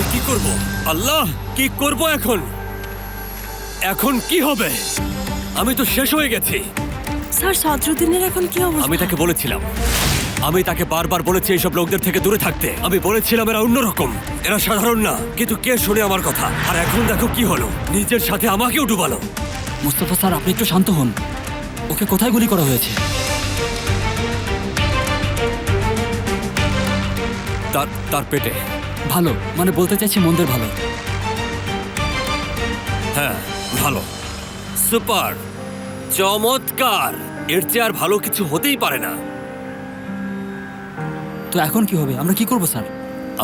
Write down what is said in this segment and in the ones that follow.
আমি কি করব? আল্লাহ, কি করব এখন? এখন কি হবে? আমি তো শেষ হয়ে গেছি। স্যার সদরুদ্দিনের এখন কি অবস্থা? আমি তাকে বলেছিলাম, আমি তাকে বারবার বলেছি এইসব লোকদের থেকে দূরে থাকতে। আমি বলেছিলাম এরা অন্যরকম, এরা সাধারণ না। কিন্তু কে শুনে আমার কথা? আর এখন দেখো কি হলো, নিজের সাথে আমাকেও ডুবালো। মুস্তফা স্যার, আপনি একটু শান্ত হন। ওকে কোথায় গুলি করা হয়েছে? তার পেটে। ভালো, মানে বলতে চাইছি মন্দের ভালো। হ্যাঁ, ভালো, সুপার, চমৎকার। এর চেয়ে আর ভালো কিছু হতেই পারে না। তো এখন কি হবে? আমরা কি করব স্যার?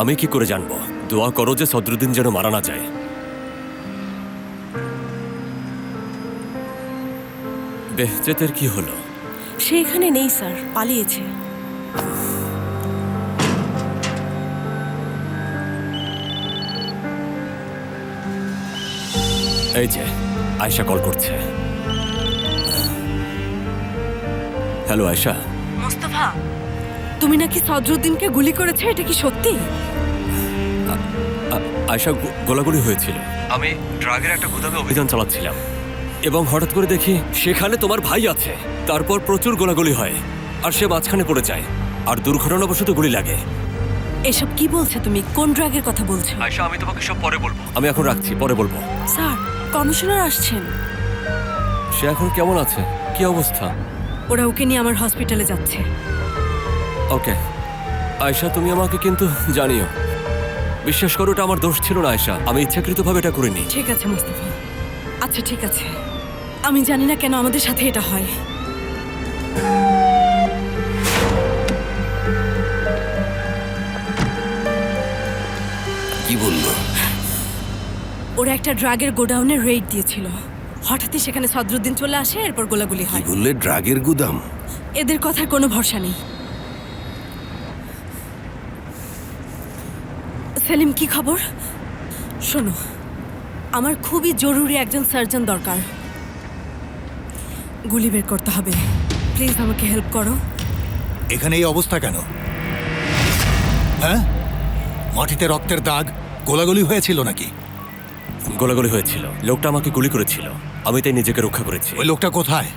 আমি কি করে জানবো? দোয়া করো যে সদরুদ্দিন যেন মারা না যায়। বেহজতের কি হলো? সে এখানে নেই স্যার, পালিয়েছে। এই যে আয়শা কল করছে। হ্যালো আয়শা। মুস্তাফা, তুমি নাকি সদরুদ্দিনকে গুলি করেছো, এটা কি সত্যি? আয়শা, গোলাগুলি হয়েছিল। আমি ড্রাগের একটা গুদামে অভিযান চালাচ্ছিলাম এবং হঠাৎ করে দেখি সেখানে তোমার ভাই আছে। তারপর প্রচুর গোলাগুলি হয় আর সে মাঝখানে পড়ে যায় আর দুর্ঘটনাবশত গুলি লাগে। এসব কি বলছো তুমি? কোন ড্রাগের কথা বলছো? আয়শা, আমি তোমাকে সব পরে বলবো। আমি এখন রাখছি, পরে বলবো। স্যার, কমিশনার আসছেন। সে এখন কেমন আছে? কি অবস্থা? ওরা ওকে নিয়ে আমার হসপিটালে যাচ্ছে। ওকে আয়শা, তুমি আমাকে কিন্তু জানিও। বিশ্বাস করো, এটা আমার দোষ ছিল না আয়শা, আমি ইচ্ছাকৃতভাবে এটা করিনি। ঠিক আছে মুস্তাফা, আচ্ছা ঠিক আছে। আমি জানি না কেন আমাদের সাথে এটা হয়। কি বললো? ওরা একটা ড্রাগের গোডাউনে রেড দিয়েছিল। হঠাৎই সেখানে সদরুদ্দিন চলে আসে, এরপর গোলাগুলি হয়। বললে ড্রাগের গুদাম? এদের কথার কোনো ভরসা নেই। সেলিম, কি খবর? শোনো, আমার খুবই জরুরি একজন সার্জন দরকার। গুলি বের করতে হবে। প্লিজ আমাকে হেল্প করো। এখানে এই অবস্থা কেন? হ্যাঁ, মাটিতে রক্তের দাগ, গোলাগুলি হয়েছিল নাকি? গোলাগুলি হয়েছিল, লোকটা আমাকে গুলি করেছিল, আমি তাই নিজেকে রক্ষা করেছি। ওই লোকটা কোথায়?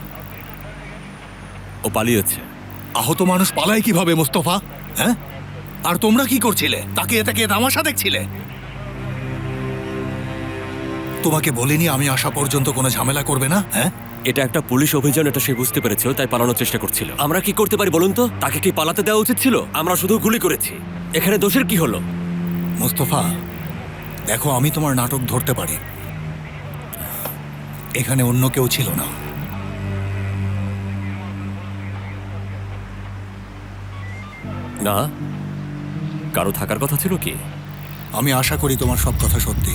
ও পালিয়েছে। আহত মানুষ পালায় কিভাবে মোস্তফা? হ্যাঁ, আর তোমরা কি করছিলে? তাকিয়ে তাকিয়ে তামাশা দেখছিলে? তোমাকে বলিনি আমি আসা পর্যন্ত কোনো ঝামেলা করবে না? হ্যাঁ, এটা একটা পুলিশ অভিযান, এটা সে বুঝতে পেরেছিল, তাই পালানোর চেষ্টা করছিল। আমরা কি করতে পারি বলুন তো? তাকে কি পালাতে দেওয়া উচিত ছিল? আমরা শুধু গুলি করেছি, এখানে দোষের কি হলো? মোস্তফা দেখো, আমি তোমার নাটক ধরতে পারি। এখানে অন্য কেউ ছিল না। না, কারো থাকার কথা ছিল কি? আমি আশা করি তোমার সব কথা সত্যি।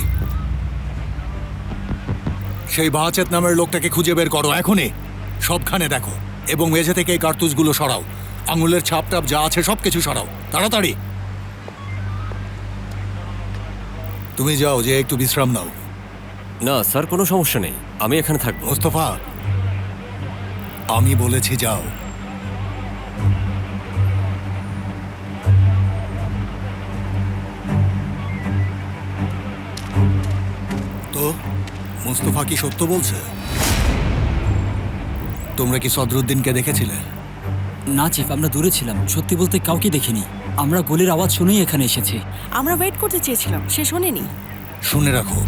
সেই বাহাচেত নামের লোকটাকে খুঁজে বের করো এখনই, সবখানে দেখো, এবং মেঝে থেকে এই কার্তুজগুলো সরাও। আঙুলের ছাপ টাপ যা আছে সবকিছু সরাও, তাড়াতাড়ি। তুমি যাও, যে একটু বিশ্রাম নাও। না স্যার, কোনো সমস্যা নেই, আমি এখানে থাকবো। মোস্তফা, আমি বলেছি যাও। তো মোস্তফা কি সত্য বলছে? তোমরা কি সদরুদ্দিনকে দেখেছিলে? না চিফ, আমরা দূরে ছিলাম, সত্যি বলতে কাউকে দেখিনি। আমরা গুলির আওয়াজ শুনেই এখানে এসেছি। আমরা ওয়েট করতে চেয়েছিলাম, সে শোনেনি। শুনে রাখো,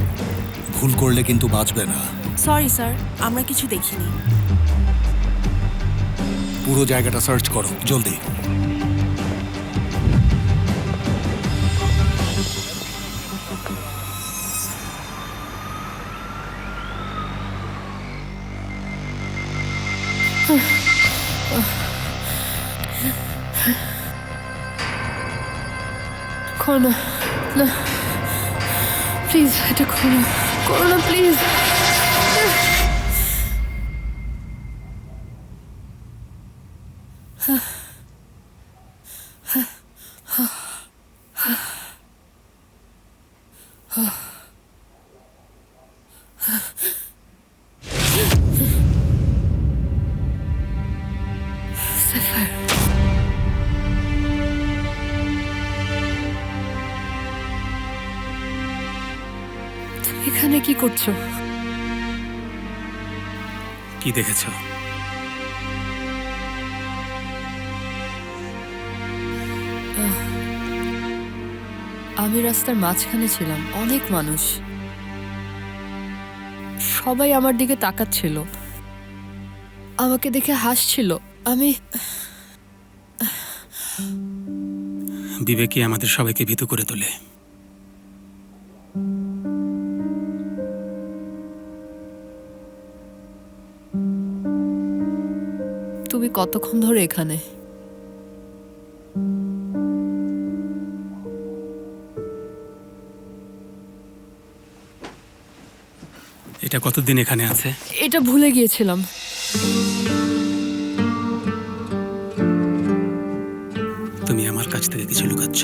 ভুল করলে কিন্তু বাঁচবে না। সরি স্যার, আমরা কিছু দেখিনি। পুরো জায়গাটা সার্চ করো, জলদি। করো না, না প্লিজ, এটা করো না প্লিজ। এখানে কি করছো? কি দেখেছ? আমি রাস্তার মাঝখানে ছিলাম, অনেক মানুষ, সবাই আমার দিকে তাকাচ্ছিল, আমাকে দেখে হাসছিল। আমি বিবেকই আমাদের সবাইকে ভীতু করে তোলে। তুমি কতক্ষণ ধরে এখানে? এটা কতদিন এখানে আছে? এটা ভুলে গিয়েছিলাম। তুমি আমার কাছ থেকে কিছু লুকাচ্ছ।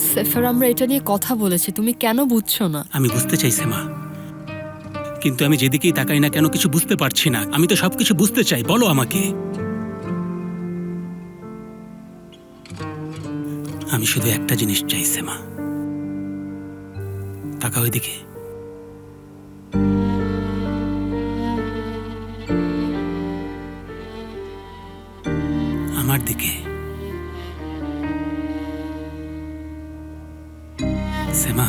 সেফার, আমরা এটা নিয়ে কথা বলেছি, তুমি কেন বুঝছো না? আমি বুঝতে চাইছি মা, কিন্তু আমি যেদিকেই তাকাই না কেন কিছু বুঝতে পারছি না। আমি তো সবকিছু বুঝতে চাই, বলো আমাকে। আমি শুধু একটা জিনিস চাইছি মা, তাকাও এদিকে। আমার দিকে। সেমা,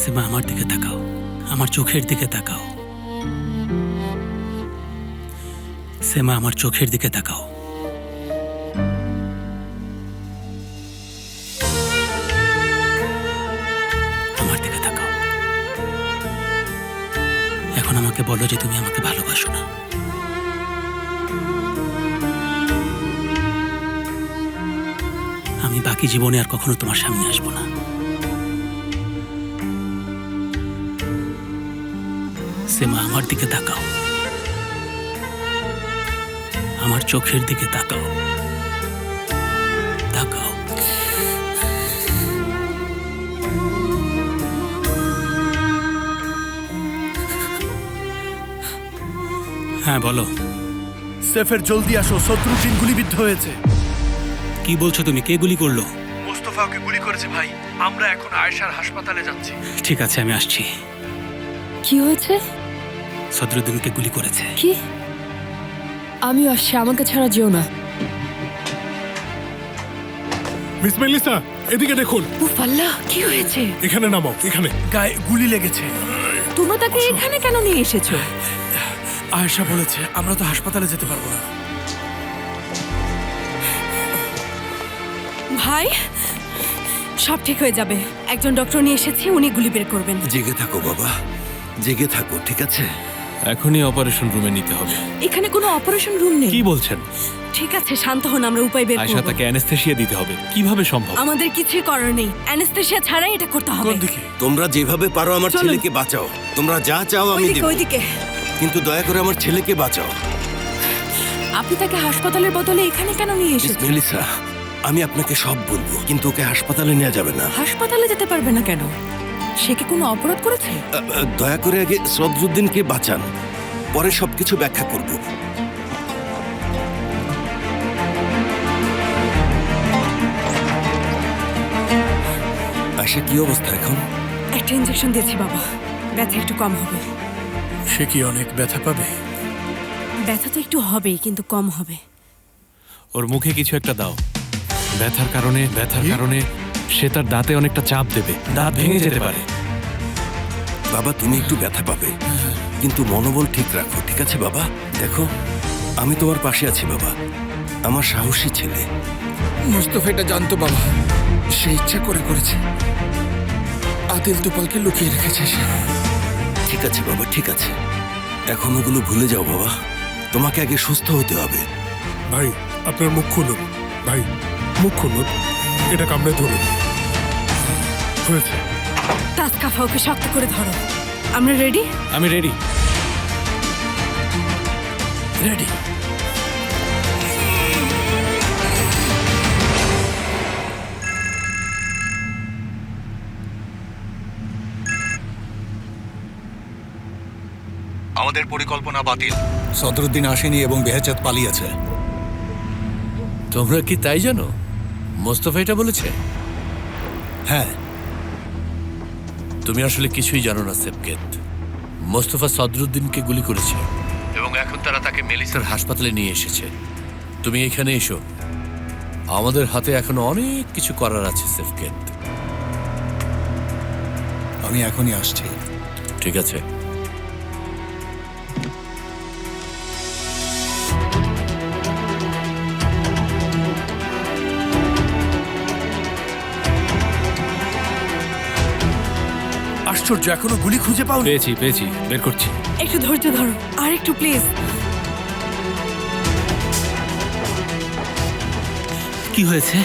সেমা আমার দিকে তাকাও, আমার চোখের দিকে তাকাও। সেমা আমার চোখের দিকে তাকাও। আমার দিকে তাকাও। এখন আমাকে বলো যে তুমি আমাকে ভালোবাসো না। আমি বাকি জীবনে আর কখনো তোমার সামনে আসবো না। সেমা আমার দিকে তাকাও, আমার চোখের দিকে তাকাও, তাকাও। হ্যাঁ বলো। সেফের জলদি আসো, শত্রুদ্দিন গুলিবিদ্ধ হয়েছে। কি বলছো তুমি? কে গুলি করলো? মোস্তফাকে গুলি করেছে ভাই। আমরা এখন আয়েশার হাসপাতালে যাচ্ছি। ঠিক আছে, আমি আসছি। কি হয়েছে? সদরুদ্দিনকে গুলি করেছে। কি? আমিও আসছি, আমাকে ছাড়া যেও না। মিস মেলিসা, এদিকে দেখুন। উফ আল্লাহ, কি হয়েছে? এখানে নামো, এখানে। গায়ে গুলি লেগেছে। তোমরা তাকে এখানে কেন নিয়ে এসেছো? আয়েশা বলেছে আমরা তো হাসপাতালে যেতে পারবো না। ভাই, সব ঠিক হয়ে যাবে। একজন ডক্টর নিয়ে এসেছি, উনি গুলি বের করবেন। জেগে থাকো বাবা, জেগে থাকো, ঠিক আছে? এখনই অপারেশন রুমে নিতে হবে। এখানে কোনো অপারেশন রুম নেই। কি বলছেন? ঠিক আছে, শান্ত হন, আমরা উপায় বের আয়শা, করব। তাকে অ্যানেস্থেসিয়া দিতে হবে। কিভাবে সম্ভব? আমাদের কিছুই করার নেই, অ্যানেস্থেসিয়া ছাড়াই এটা করতে হবে। কোন দিকে? তোমরা যেভাবে পারো আমার চলুন। ছেলেকে বাঁচাও। তোমরা যা চাও আমি ওইদিকে, দেব, ওইদিকে। কিন্তু দয়া করে আমার ছেলেকে বাঁচাও। আপনি তাকে হাসপাতালের বদলে এখানে কেন নিয়ে মিস এসেছেন? মেলিসা, আমি আপনাকে সব বলবো, কিন্তু ওকে হাসপাতালে নেওয়া যাবে না। হাসপাতালে যেতে পারবে না কেন? সে কি কোনো অপরাধ করেছে? দয়া করে আগে সদরুদ্দিনকে বাঁচান, পরে সবকিছু ব্যাখ্যা করব। আয়শা, কি অবস্থা এখন? একটা ইঞ্জেকশন দিয়েছি বাবা, ব্যথা একটু কম হবে। সে কি অনেক ব্যথা পাবে? ব্যথা তো একটু হবেই, কিন্তু কম হবে। ওর মুখে কিছু একটা দাও। ব্যথার কারণে সে তার দাঁতে অনেকটা চাপ দেবে, দাঁত ভেঙে যেতে পারে। বাবা, তুমি একটু ব্যথা পাবে, কিন্তু মনোবল ঠিক রাখো, ঠিক আছে বাবা? দেখো, আমি তোমার পাশে আছি বাবা, আমার সাহসী ছেলে। মোস্তফা এটা জানতো বাবা, সে ইচ্ছা করে করেছে। আদিল তুপালকে লুকিয়ে রেখেছে সে। ঠিক আছে বাবা, ঠিক আছে, এখন ওগুলো ভুলে যাও বাবা, তোমাকে আগে সুস্থ হতে হবে। ভাই, আপনার মুখ খুলুন। ভাই, মুখ খুলুন। এটা কামড়ে ধরুন। হয়েছে। তাসকাফা, ওকে শক্ত করে ধরো। আমরা রেডি? আমি রেডি। রেডি। আমাদের পরিকল্পনা বাতিল। সদরুদ্দিন আসেনি এবং বেহেজাত পালিয়েছে। তোমরা কি তাই জানো? মোস্তফা এটা বলেছে? হ্যাঁ, তুমি আসলে কিছুই জানো না সেবকেত। মোস্তফা সদরুদ্দিনকে গুলি করেছে এবং এখন তারা তাকে মেলিসার হাসপাতালে নিয়ে এসেছে। তুমি এখানে এসো, আমাদের হাতে এখনো অনেক কিছু করার আছে সেবকেত। আমি এখনই আসছি। ঠিক আছে। আশ্চর্য, এখনো গুলি খুঁজে পাও? পেয়েছি পেয়েছি, বের করছি। একটু ধৈর্য ধরো, আর একটু প্লিজ। কি হয়েছে?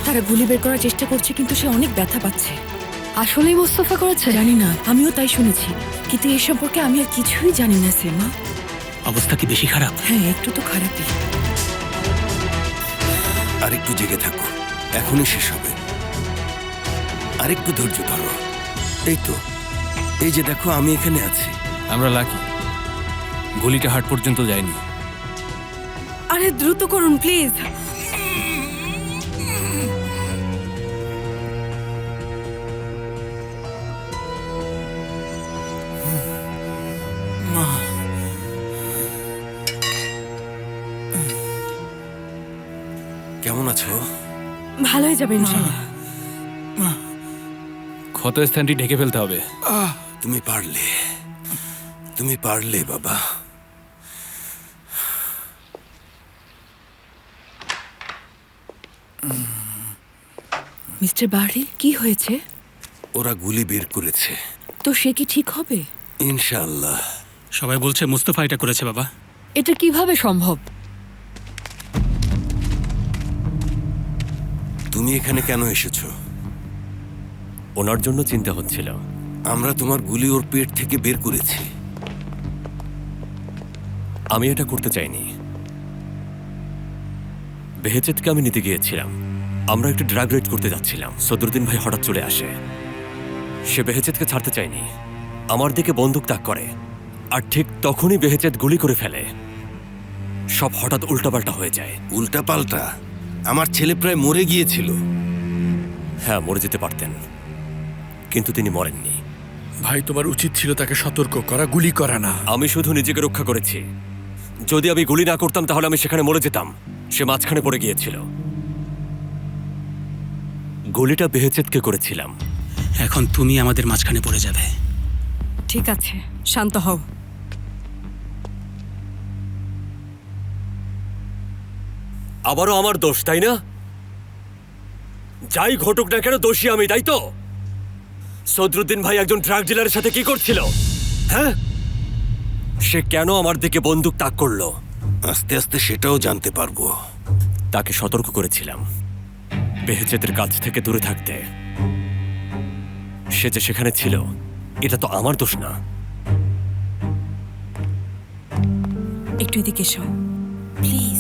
তারা গুলি বের করার চেষ্টা করছে, কিন্তু সে অনেক ব্যথা পাচ্ছে। আসলেই মোস্তফা করেছে? জানি না, আমিও তাই শুনেছি, কিন্তু এ সম্পর্কে আমি আর কিছুই জানি না সেমা। অবস্থা কি বেশি খারাপ? হ্যাঁ, একটু তো খারাপই। আর একটু জেগে থাকো, এখনই শেষ হবে। আর একটু ধৈর্য ধরো। এই তো, এই যে দেখো, আমি এখানে আছি। আমরা লাকি, গুলিটা হার্ট পর্যন্ত যায়নি। আরে দ্রুত করুন প্লিজ। কেমন আছো? ভালো হয়ে যাবে ইনশাআল্লাহ। ক্ষত স্থানটি ঢেকে ফেলতে হবে। তুমি পারলে, তুমি পারলে বাবা। মিস্টার বাহরি, কি হয়েছে? ওরা গুলি বের করেছে। তো সে কি ঠিক হবে? ইনশাআল্লাহ। সবাই বলছে মুস্তফা এটা করেছে বাবা। এটা কিভাবে সম্ভব? তুমি এখানে কেন এসেছো? ওনার জন্য চিন্তা হচ্ছিল। আমরা তোমার গুলি ওর পেট থেকে বের করেছি। আমি এটা করতে চাইনি। বেহেজেদকে আমি নিতে গিয়েছিলাম। আমরা একটু ড্রাগ রেড করতে যাচ্ছিলাম। সদরুদ্দিন ভাই হঠাৎ চলে আসে। সে বেহেজেদকে ছাড়তে চায়নি, আমার দিকে বন্দুক তাক করে, আর ঠিক তখনই বেহেজেদ গুলি করে ফেলে। সব হঠাৎ উল্টাপাল্টা হয়ে যায়। উল্টাপাল্টা? আমার ছেলে প্রায় মরে গিয়েছিল। হ্যাঁ, মরে যেতে পারতেন, কিন্তু তিনি মরেননি। ভাই, তোমার উচিত ছিল তাকে সতর্ক করা, গুলি করা না। আমি শুধু নিজেকে রক্ষা করেছি। যদি আমি গুলি না করতাম তাহলে আমি সেখানে মরে যেতাম। সে মাঝখানে পড়ে গিয়েছিল। গুলিটা বেহেজেদকে করেছিলাম। এখন তুমি আমাদের মাঝখানে পড়ে যাবে। ঠিক আছে, শান্ত হও। আবারও আমার দোষ, তাই না? যাই ঘটুক না কেন, দোষী আমি, তাই তো? সদরুদ্দিন ভাই একজন ড্রাগ ডিলারের সাথে কি করছিল? হ্যাঁ, সে কেন আমার দিকে বন্দুক তাক করলো? আস্তে আস্তে সেটাও জানতে পারবো। তাকে সতর্ক করেছিলাম বেহেজেদের কাছ থেকে দূরে থাকতে। সে যে সেখানে ছিল, এটা তো আমার দোষ না। একটু এদিকে এসো প্লিজ।